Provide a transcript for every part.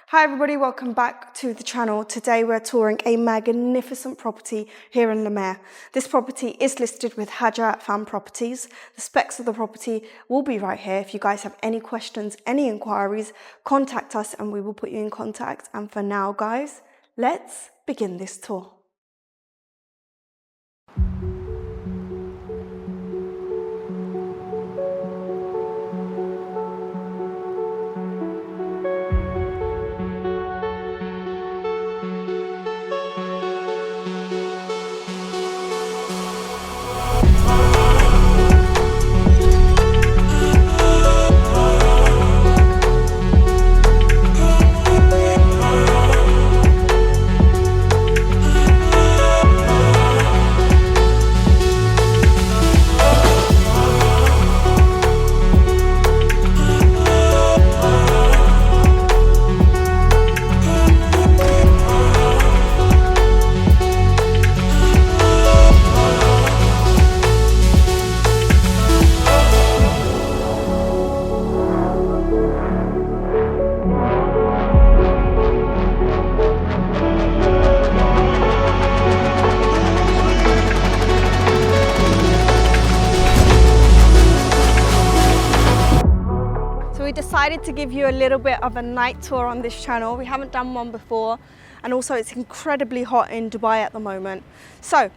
Hi everybody, welcome back to the channel. Today we're touring a magnificent property here in Mer. This property is listed with Hajat Fan Properties. The specs of the property will be right here. If you guys have any questions, any inquiries, contact us and we will put you in contact. And for now guys, let's begin this tour. We decided to give you a little bit of a night tour on this channel. We haven't done one before, and also it's incredibly hot in Dubai at the moment. So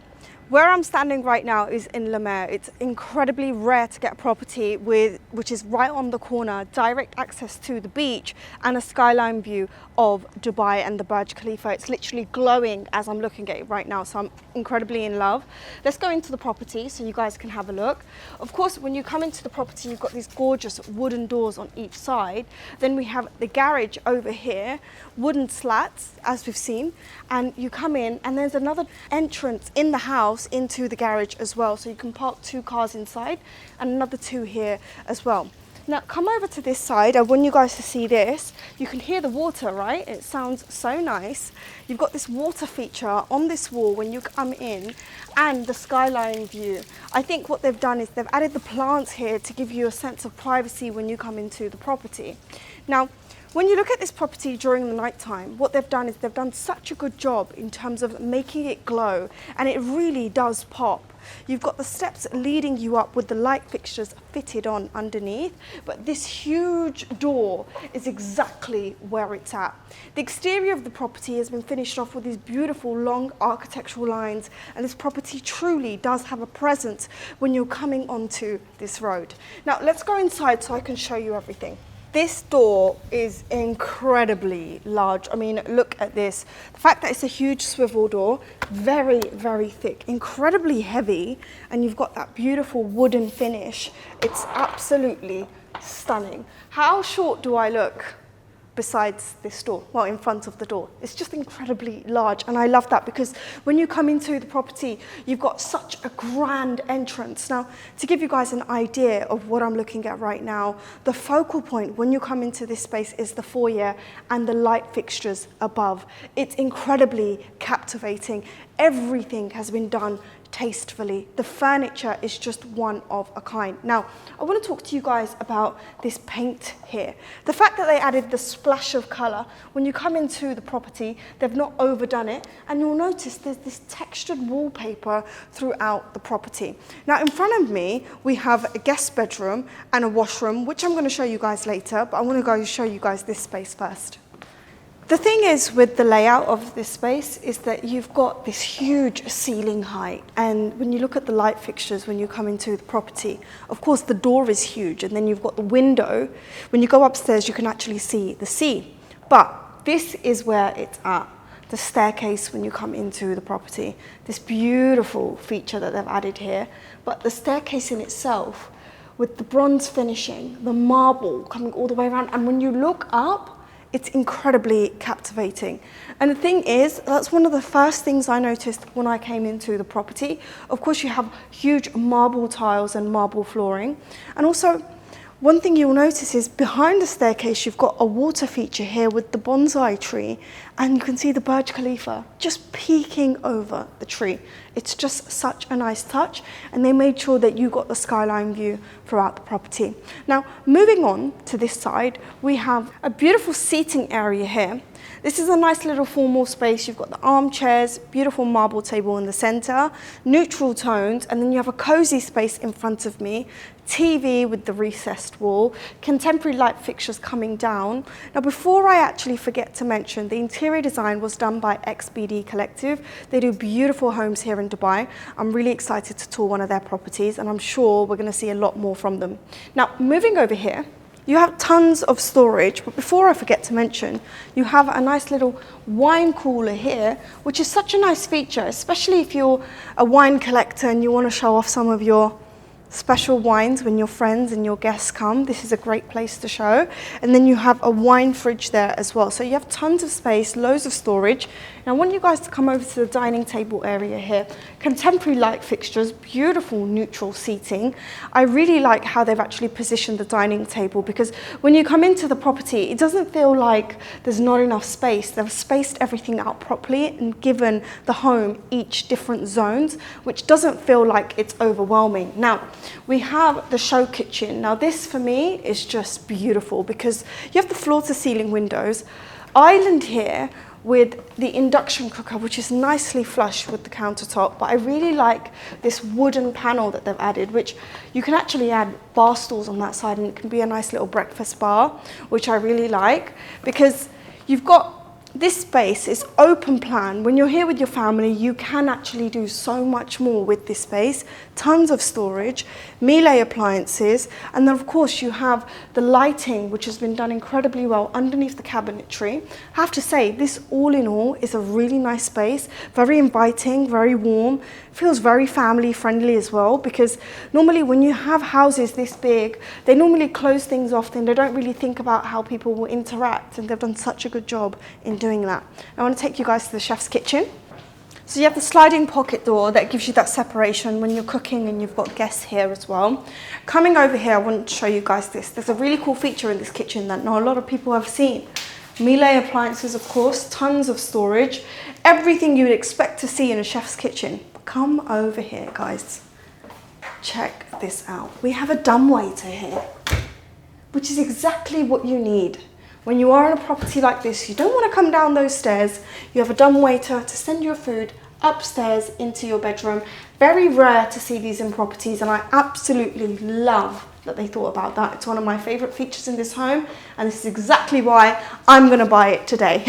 where I'm standing right now is in Mer. It's incredibly rare to get a property which is right on the corner, direct access to the beach and a skyline view of Dubai and the Burj Khalifa. It's literally glowing as I'm looking at it right now, so I'm incredibly in love. Let's go into the property so you guys can have a look. Of course, when you come into the property, you've got these gorgeous wooden doors on each side. Then we have the garage over here, wooden slats as we've seen, and you come in and there's another entrance in the house into the garage as well, so you can park 2 cars inside and another 2 here as well. Now come over to this side. I want you guys to see this. You can hear the water, right? It sounds so nice. You've got this water feature on this wall when you come in, and the skyline view. I think what they've done is they've added the plants here to give you a sense of privacy when you come into the property. Now when you look at this property during the night time, what they've done is they've done such a good job in terms of making it glow, and it really does pop. You've got the steps leading you up with the light fixtures fitted on underneath, but this huge door is exactly where it's at. The exterior of the property has been finished off with these beautiful long architectural lines, and this property truly does have a presence when you're coming onto this road. Now let's go inside so I can show you everything. This door is incredibly large. I mean, look at this. The fact that it's a huge swivel door, very, very thick, incredibly heavy, and you've got that beautiful wooden finish. It's absolutely stunning. How short do I look besides this door? Well, in front of the door. It's just incredibly large, and I love that because when you come into the property, you've got such a grand entrance. Now, to give you guys an idea of what I'm looking at right now, the focal point when you come into this space is the foyer and the light fixtures above. It's incredibly captivating. Everything has been done tastefully. The furniture is just one of a kind. Now, I want to talk to you guys about this paint here. The fact that they added the splash of color, when you come into the property, they've not overdone it, and you'll notice there's this textured wallpaper throughout the property. Now, in front of me, we have a guest bedroom and a washroom, which I'm going to show you guys later, but I want to go show you guys this space first. The thing is with the layout of this space is that you've got this huge ceiling height, and when you look at the light fixtures when you come into the property, of course the door is huge, and then you've got the window. When you go upstairs you can actually see the sea, but this is where it's at. The staircase when you come into the property, this beautiful feature that they've added here, but the staircase in itself with the bronze finishing, the marble coming all the way around, and when you look up, it's incredibly captivating. And the thing is, that's one of the first things I noticed when I came into the property. Of course, you have huge marble tiles and marble flooring. And also, One thing you'll notice is behind the staircase, you've got a water feature here with the bonsai tree, and you can see the Burj Khalifa just peeking over the tree. It's just such a nice touch, and they made sure that you got the skyline view throughout the property. Now, moving on to this side, we have a beautiful seating area here. This is a nice little formal space. You've got the armchairs, beautiful marble table in the center, neutral tones, and then you have a cozy space in front of me, TV with the recessed wall, contemporary light fixtures coming down. Now, before I actually forget to mention, the interior design was done by XBD Collective. They do beautiful homes here in Dubai. I'm really excited to tour one of their properties, and I'm sure we're going to see a lot more from them. Now, moving over here, you have tons of storage, but before I forget to mention, you have a nice little wine cooler here, which is such a nice feature, especially if you're a wine collector and you want to show off some of your special wines when your friends and your guests come. This is a great place to show. And then you have a wine fridge there as well. So you have tons of space, loads of storage. And I want you guys to come over to the dining table area here. Contemporary light fixtures, beautiful neutral seating. I really like how they've actually positioned the dining table, because when you come into the property, it doesn't feel like there's not enough space. They've spaced everything out properly and given the home each different zones, which doesn't feel like it's overwhelming. Now, we have the show kitchen. Now, this for me is just beautiful because you have the floor to ceiling windows, island here with the induction cooker, which is nicely flush with the countertop. But I really like this wooden panel that they've added, which you can actually add bar stools on that side, and it can be a nice little breakfast bar, which I really like, because you've got this space is open plan. When you're here with your family, you can actually do so much more with this space. Tons of storage, Miele appliances, and then of course you have the lighting, which has been done incredibly well underneath the cabinetry. I have to say, this all in all is a really nice space, very inviting, very warm, feels very family friendly as well, because normally when you have houses this big, they normally close things off and they don't really think about how people will interact, and they've done such a good job in doing that. I want to take you guys to the chef's kitchen. So you have the sliding pocket door that gives you that separation when you're cooking and you've got guests here as well. Coming over here, I want to show you guys this. There's a really cool feature in this kitchen that not a lot of people have seen. Miele appliances, of course, tons of storage, everything you would expect to see in a chef's kitchen. But come over here, guys. Check this out. We have a dumbwaiter here, which is exactly what you need. When you are in a property like this, you don't want to come down those stairs. You have a dumbwaiter to send your food upstairs into your bedroom. Very rare to see these in properties, and I absolutely love that they thought about that. It's one of my favorite features in this home, and this is exactly why I'm going to buy it today.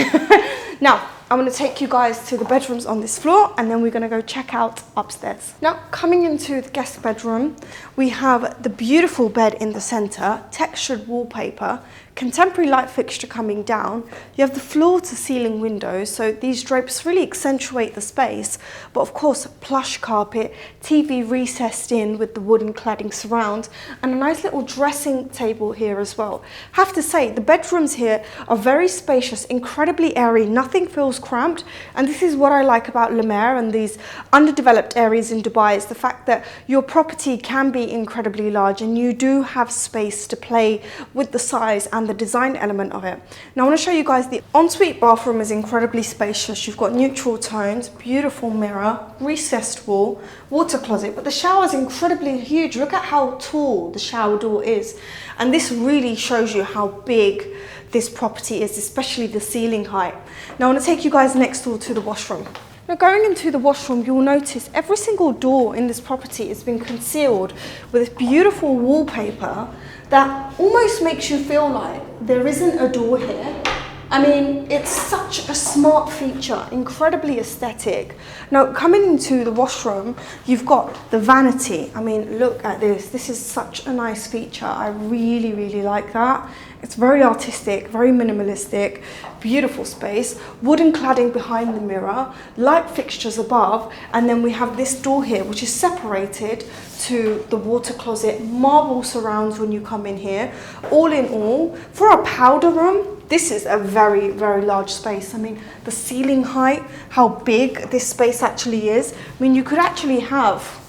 Now, I'm going to take you guys to the bedrooms on this floor, and then we're going to go check out upstairs. Now, coming into the guest bedroom, we have the beautiful bed in the center, textured wallpaper, contemporary light fixture coming down. You have the floor to ceiling windows, so these drapes really accentuate the space, but of course plush carpet, TV recessed in with the wooden cladding surround, and a nice little dressing table here as well. Have to say, the bedrooms here are very spacious, incredibly airy, nothing feels cramped, and this is what I like about Le Mer and these underdeveloped areas in Dubai, is the fact that your property can be incredibly large and you do have space to play with the size and the design element of it. Now I want to show you guys the ensuite bathroom is incredibly spacious. You've got neutral tones, beautiful mirror, recessed wall, water closet, but the shower is incredibly huge. Look at how tall the shower door is, and this really shows you how big this property is, especially the ceiling height. Now I want to take you guys next door to the washroom. Now going into the washroom, you'll notice every single door in this property has been concealed with this beautiful wallpaper that almost makes you feel like there isn't a door here. I mean, it's such a smart feature, incredibly aesthetic. Now, coming into the washroom, you've got the vanity. I mean, look at this. This is such a nice feature. I really, really like that. It's very artistic, very minimalistic, beautiful space. Wooden cladding behind the mirror, light fixtures above, and then we have this door here, which is separated to the water closet, marble surrounds when you come in here. All in all, for a powder room, this is a very, very large space. I mean, the ceiling height, how big this space actually is. I mean, you could actually have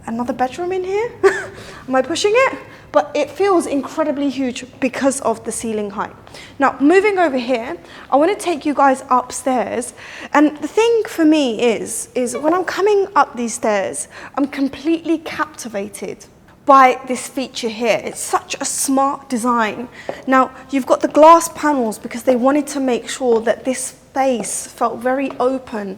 another bedroom in here. Am I pushing it? but it feels incredibly huge because of the ceiling height. Now, moving over here, I want to take you guys upstairs. And the thing for me is when I'm coming up these stairs, I'm completely captivated by this feature here. It's such a smart design. Now, you've got the glass panels because they wanted to make sure that this space felt very open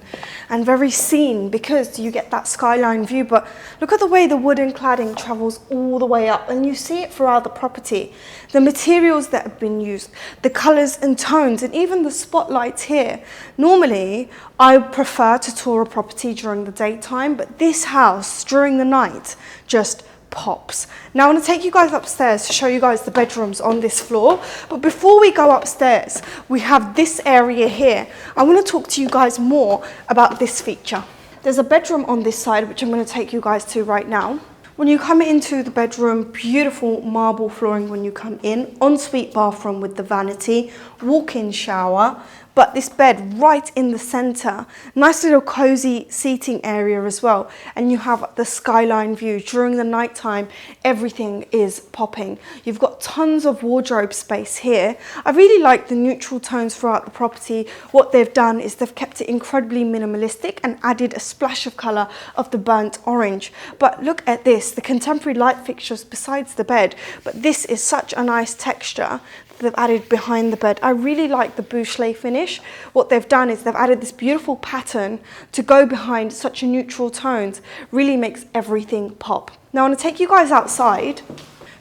and very seen because you get that skyline view. But look at the way the wooden cladding travels all the way up, and you see it throughout the property. The materials that have been used, the colors and tones, and even the spotlights here. Normally, I prefer to tour a property during the daytime, but this house during the night just pops. Now I want to take you guys upstairs to show you guys the bedrooms on this floor. But before we go upstairs, we have this area here. I want to talk to you guys more about this feature. There's a bedroom on this side, which I'm going to take you guys to right now. When you come into the bedroom, beautiful marble flooring when you come in, ensuite bathroom with the vanity, walk-in shower, but this bed right in the center, nice little cozy seating area as well. And you have the skyline view. During the nighttime, everything is popping. You've got tons of wardrobe space here. I really like the neutral tones throughout the property. What they've done is they've kept it incredibly minimalistic and added a splash of color of the burnt orange. But look at this, the contemporary light fixtures besides the bed, but this is such a nice texture they've added behind the bed. I really like the boucle finish. What they've done is they've added this beautiful pattern to go behind such a neutral tones. Really makes everything pop. Now I want to take you guys outside.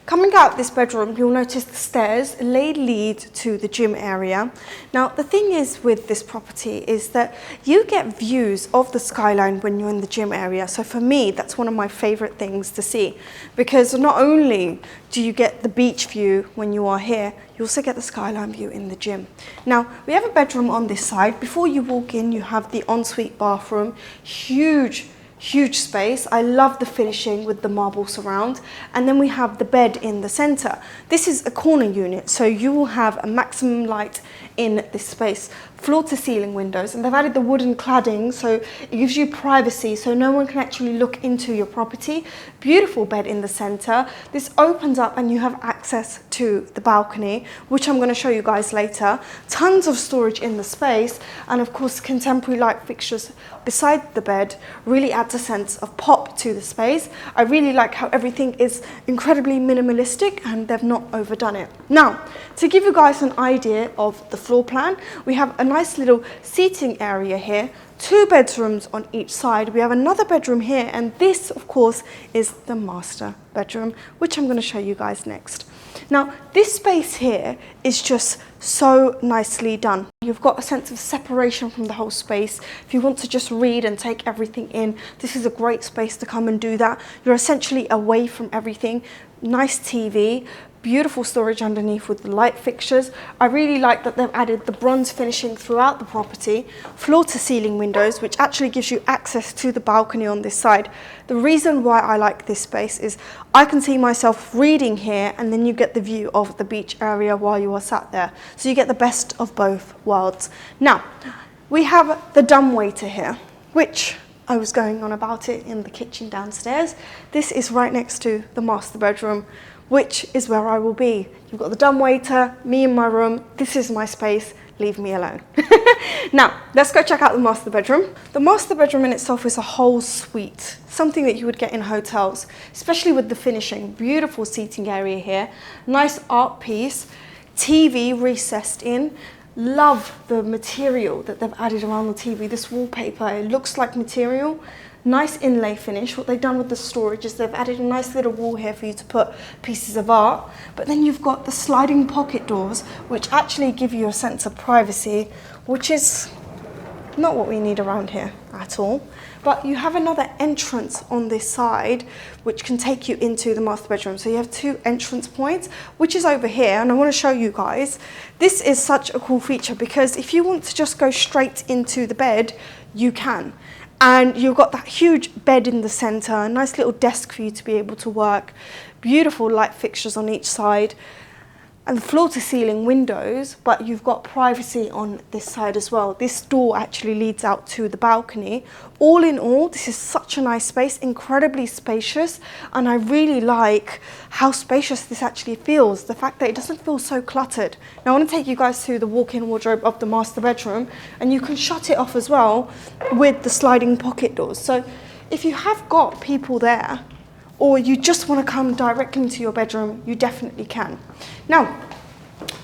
Coming out this bedroom, you'll notice the stairs lead to the gym area. Now, the thing is with this property is that you get views of the skyline when you're in the gym area. So for me, that's one of my favorite things to see, because not only do you get the beach view when you are here, you also get the skyline view in the gym. Now, we have a bedroom on this side. Before you walk in, you have the ensuite bathroom, huge space. I love the finishing with the marble surround. And then we have the bed in the center. This is a corner unit, so you will have a maximum light in this space. Floor to ceiling windows, and they've added the wooden cladding, so it gives you privacy, so no one can actually look into your property. Beautiful bed in the center. This opens up and you have access to the balcony, which I'm going to show you guys later. Tons of storage in the space, and of course contemporary light fixtures beside the bed really adds a sense of pop to the space. I really like how everything is incredibly minimalistic and they've not overdone it. Now, to give you guys an idea of the floor plan, we have a nice little seating area here, 2 bedrooms on each side. We have another bedroom here, and this of course is the master bedroom, which I'm going to show you guys next. Now, this space here is just so nicely done. You've got a sense of separation from the whole space. If you want to just read and take everything in, this is a great space to come and do that. You're essentially away from everything. Nice TV, beautiful storage underneath with the light fixtures. I really like that they've added the bronze finishing throughout the property, floor to ceiling windows, which actually gives you access to the balcony on this side. The reason why I like this space is I can see myself reading here, and then you get the view of the beach area while you are sat there. So you get the best of both worlds. Now, we have the dumbwaiter here, which I was going on about it in the kitchen downstairs. This is right next to the master bedroom, which is where I will be. You've got the dumbwaiter, me in my room. This is my space, leave me alone. Now, let's go check out the master bedroom. The master bedroom in itself is a whole suite, something that you would get in hotels, especially with the finishing. Beautiful seating area here, nice art piece, TV recessed in. Love the material that they've added around the TV. This wallpaper, it looks like material. Nice inlay finish. What they've done with the storage is they've added a nice little wall here for you to put pieces of art. But then you've got the sliding pocket doors, which actually give you a sense of privacy, which is not what we need around here at all. But you have another entrance on this side, which can take you into the master bedroom. So you have 2 entrance points, which is over here. And I want to show you guys. This is such a cool feature because if you want to just go straight into the bed, you can. And you've got that huge bed in the center, a nice little desk for you to be able to work, beautiful light fixtures on each side. and floor to ceiling windows, but you've got privacy on this side as well. This door actually leads out to the balcony. All in all, this is such a nice space, incredibly spacious, and I really like how spacious this actually feels, the fact that it doesn't feel so cluttered. Now I want to take you guys to the walk-in wardrobe of the master bedroom, and you can shut it off as well with the sliding pocket doors. So if you have got people there, or you just want to come directly into your bedroom, you definitely can. Now,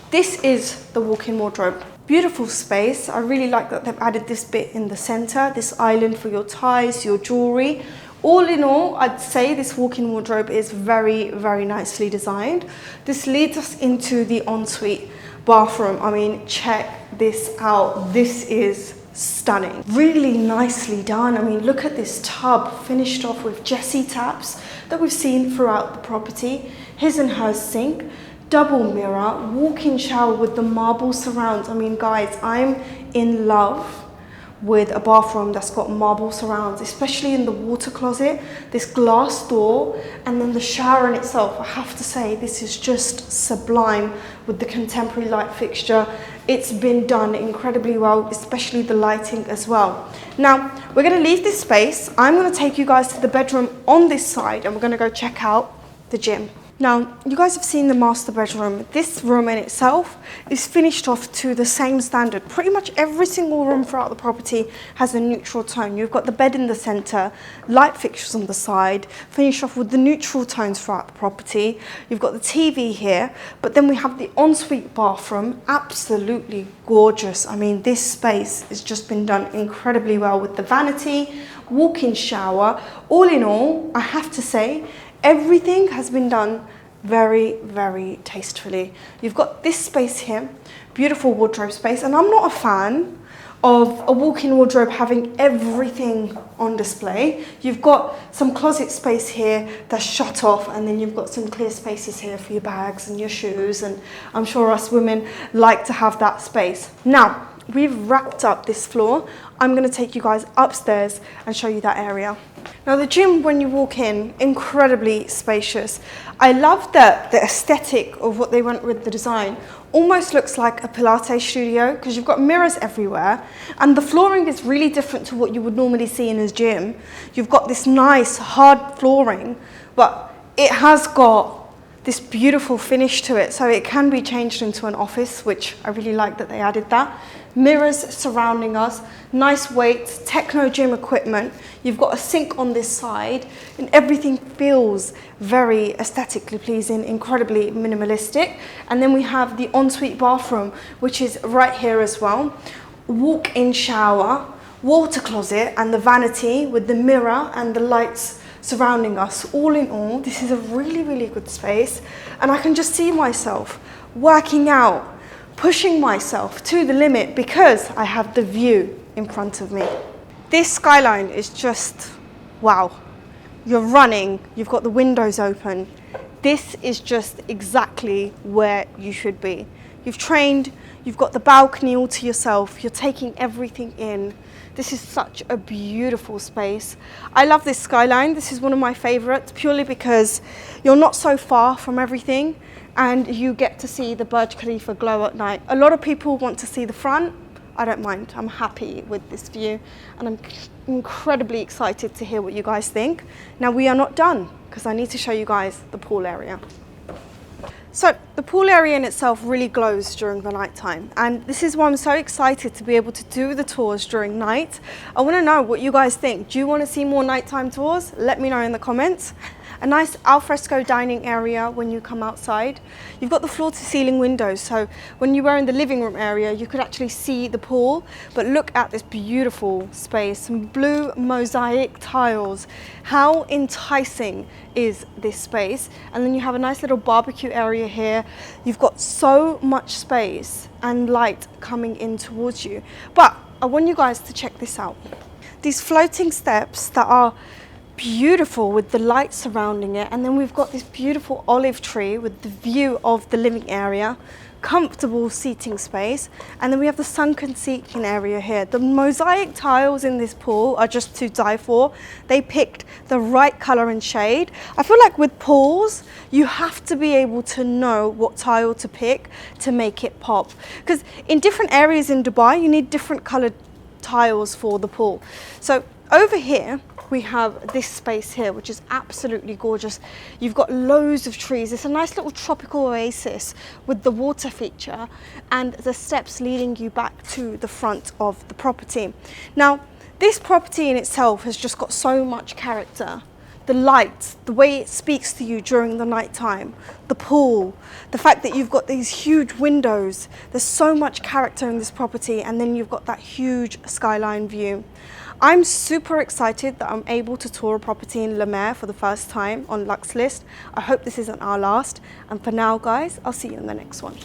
this is the walk-in wardrobe. Beautiful space. I really like that they've added this bit in the center, this island for your ties, your jewelry. All in all, I'd say this walk-in wardrobe is very, very nicely designed. This leads us into the ensuite bathroom. I mean, check this out. This is stunning. Really nicely done. I mean, look at this tub finished off with Jessie taps that we've seen throughout the property. His and her sink, double mirror, walk-in shower with the marble surrounds. I mean, guys, I'm in love with a bathroom that's got marble surrounds, especially in the water closet, this glass door, and then the shower in itself. I have to say, this is just sublime with the contemporary light fixture. It's been done incredibly well, especially the lighting as well. Now, we're going to leave this space. I'm going to take you guys to the bedroom on this side, and we're going to go check out the gym. Now, you guys have seen the master bedroom. This room in itself is finished off to the same standard. Pretty much every single room throughout the property has a neutral tone. You've got the bed in the center, light fixtures on the side, finished off with the neutral tones throughout the property. You've got the TV here, but then we have the ensuite bathroom, absolutely gorgeous. I mean, this space has just been done incredibly well with the vanity, walk-in shower. All in all, I have to say, everything has been done very, very tastefully. You've got this space here, beautiful wardrobe space, and I'm not a fan of a walk-in wardrobe having everything on display. You've got some closet space here that's shut off, and then you've got some clear spaces here for your bags and your shoes, and I'm sure us women like to have that space. Now, we've wrapped up this floor. I'm going to take you guys upstairs and show you that area. Now the gym, when you walk in, incredibly spacious. I love the aesthetic of what they went with the design. Almost looks like a Pilates studio because you've got mirrors everywhere, and the flooring is really different to what you would normally see in a gym. You've got this nice hard flooring, but it has got this beautiful finish to it, so it can be changed into an office, which I really like that they added that. Mirrors surrounding us, nice weights, techno gym equipment. You've got a sink on this side, and everything feels very aesthetically pleasing, incredibly minimalistic. And then we have the ensuite bathroom, which is right here as well. Walk-in shower, water closet, and the vanity with the mirror and the lights surrounding us. All in all, this is a really, really good space, and I can just see myself working out, pushing myself to the limit because I have the view in front of me. This skyline is just wow. You're running, you've got the windows open. This is just exactly where you should be. You've trained, you've got the balcony all to yourself, you're taking everything in. This is such a beautiful space. I love this skyline. This is one of my favorites purely because you're not so far from everything and you get to see the Burj Khalifa glow at night. A lot of people want to see the front. I don't mind. I'm happy with this view and I'm incredibly excited to hear what you guys think. Now we are not done because I need to show you guys the pool area. So the pool area in itself really glows during the night time, and this is why I'm so excited to be able to do the tours during night. I want to know what you guys think. Do you want to see more nighttime tours? Let me know in the comments. A nice alfresco dining area when you come outside. You've got the floor to ceiling windows, so when you were in the living room area you could actually see the pool, but look at this beautiful space, some blue mosaic tiles. How enticing is this space? And then you have a nice little barbecue area here. You've got so much space and light coming in towards you. But I want you guys to check this out. These floating steps that are beautiful with the light surrounding it, and then we've got this beautiful olive tree with the view of the living area. comfortable seating space, and then we have the sunken seating area here. The mosaic tiles in this pool are just to die for. They picked the right color and shade. I feel like with pools, you have to be able to know what tile to pick to make it pop, because in different areas in Dubai you need different colored tiles for the pool. So over here we have this space here, which is absolutely gorgeous. You've got loads of trees. It's a nice little tropical oasis with the water feature and the steps leading you back to the front of the property. Now, this property in itself has just got so much character. The lights, the way it speaks to you during the night time, the pool, the fact that you've got these huge windows. There's so much character in this property, and then you've got that huge skyline view. I'm super excited that I'm able to tour a property in Le Mer for the first time on Luxe List. I hope this isn't our last. And for now, guys, I'll see you in the next one.